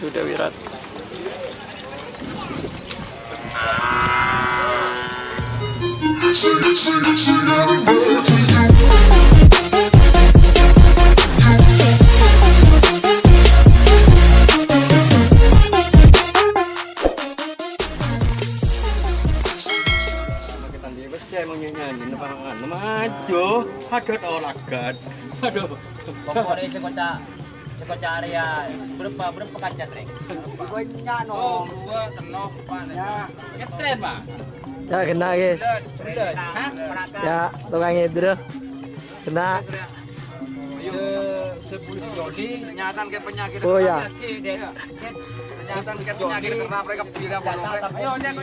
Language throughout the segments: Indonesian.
Sudah Wirat. Saya mau nyanyi nepangan, maju, aduh olagan, aduh. Pokoknya sekoca area berapa kancan rek? Banyak no. Oh, 2 telur panas. Ngetren pak? Ya kena guys. Hah? Ya tukang hidro kena. Sebelum Jody nyatan ke penyakit. Oh ya. Nyatan ke penyakit karena mereka bila bolong. Ayo cek.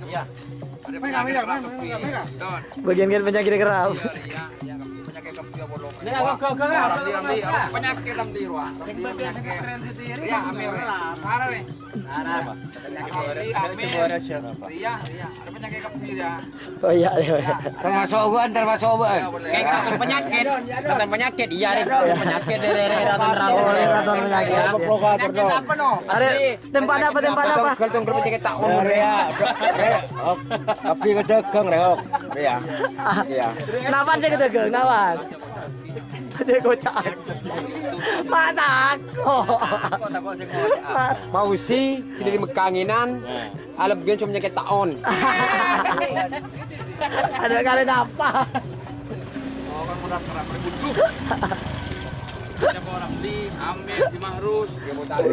Iya. Ada penyakit kerap tepi. Bagian kan penyakit kerap. Iya, penyakit kepala bolong. Penyakit Penyakit dalam diri ruang. Iya, Amir. Parah nih. Iya, ada penyakit kepala. Oh iya. Termasuk obat. Kayak racun penyakit. Iya, racun penyakit dari racun penyakit. Penyakit apa no? Ada tempat apa? Kalau berpenyakit tak umur ya. Tapi kedegang reok. Ya. Iya. Kenapa sih ketegel? Kenapa? Dia kocak. Mana kok? Mau sih jadi mekanginan. Alap biar cuma penyakit taon. Ada kalian apa? Oh kan mudah kerap berbujuk. Siapa orang beli, Amir, di Mahrus, dia mau tahu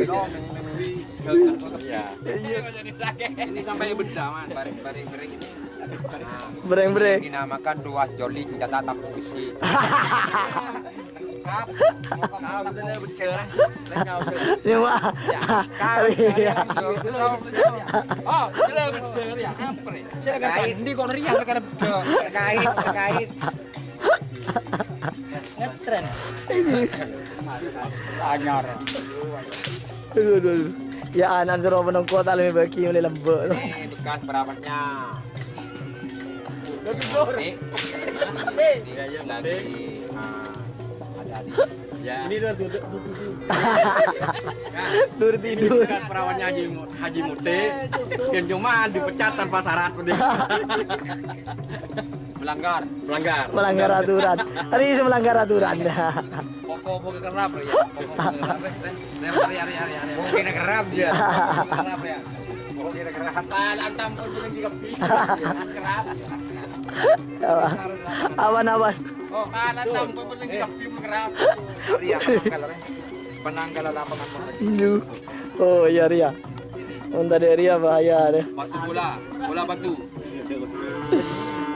ya. Ini sampai beda mas, bareng ini. Bereng. Dinamakan 2 joli tidak tatap puisi. Ini mah. Oh, jelas bener ya. Terkait di Korea perkara terkait. Ngetren. Anyar. Aduh. Ya anan suruh menang kota lebih bagi oleh lembut. Ini bekas perawatnya. Lagi ada ya. Ini Dur tidur. bekas perawatnya Haji Mute. Yang cuma dipecat tanpa syarat. Melanggar Aturan. Tadi melanggar aturan. Pokok kerap ya. Mungkin kerap dia. Kerap ya. Mungkin kerap. Antam pun lagi kerap. Awan. Oh, antam pun lagi kerap. Ria penanggal lapangan Aduh. Oh iya Ria. Untuk dari Ria bahaya deh. batu bola batu.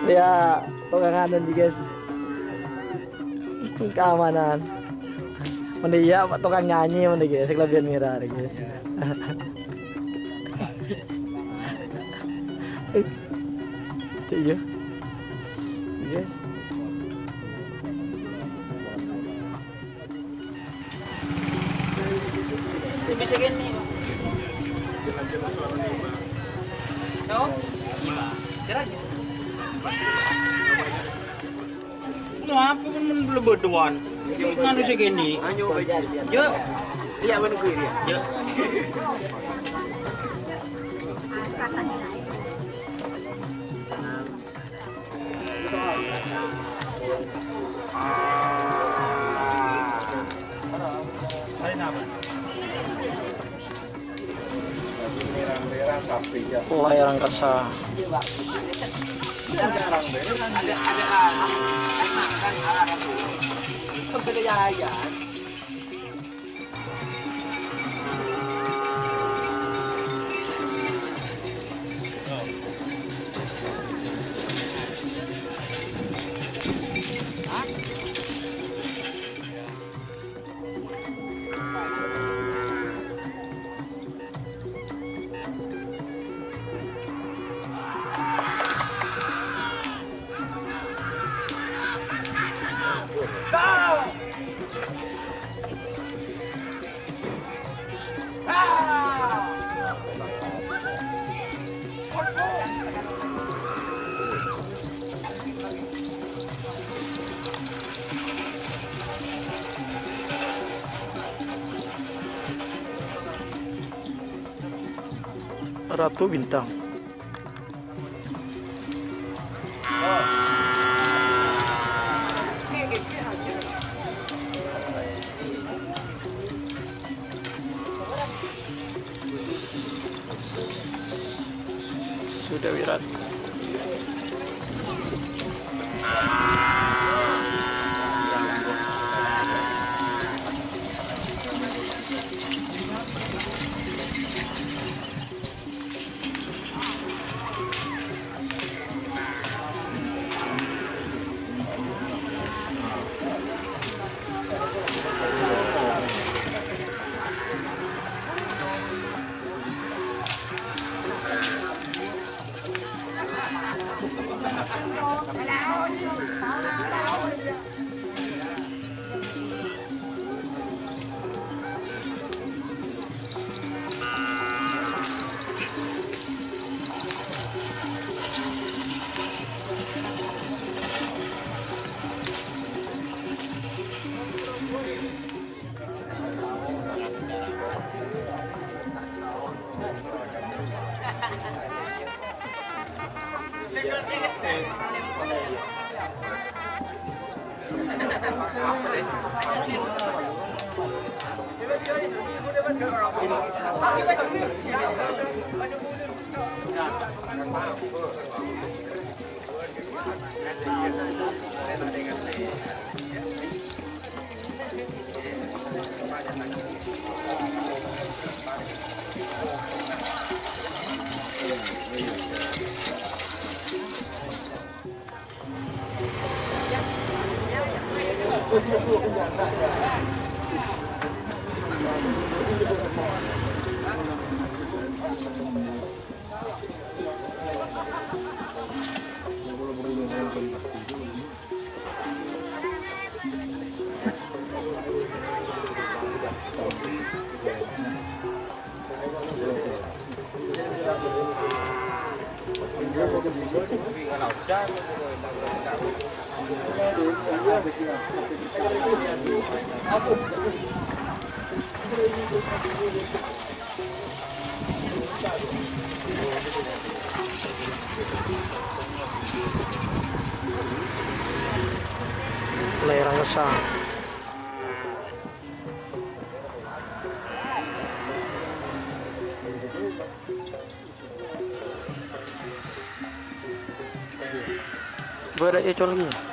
Ya, tukangan nih guys. Keamanan. Mending ya tukang nyanyi mending guys, kelebihan Mira deh guys. Iya. Guys. Bisa gini. So? Siranya. Apa pun belum berduaan. Nganu segini. Yo. Iya menunggu dia. Yo. Layar angkasa. Ratu Bintang. Sudah Wirat. Lerang Gesang. Berat ya lagi.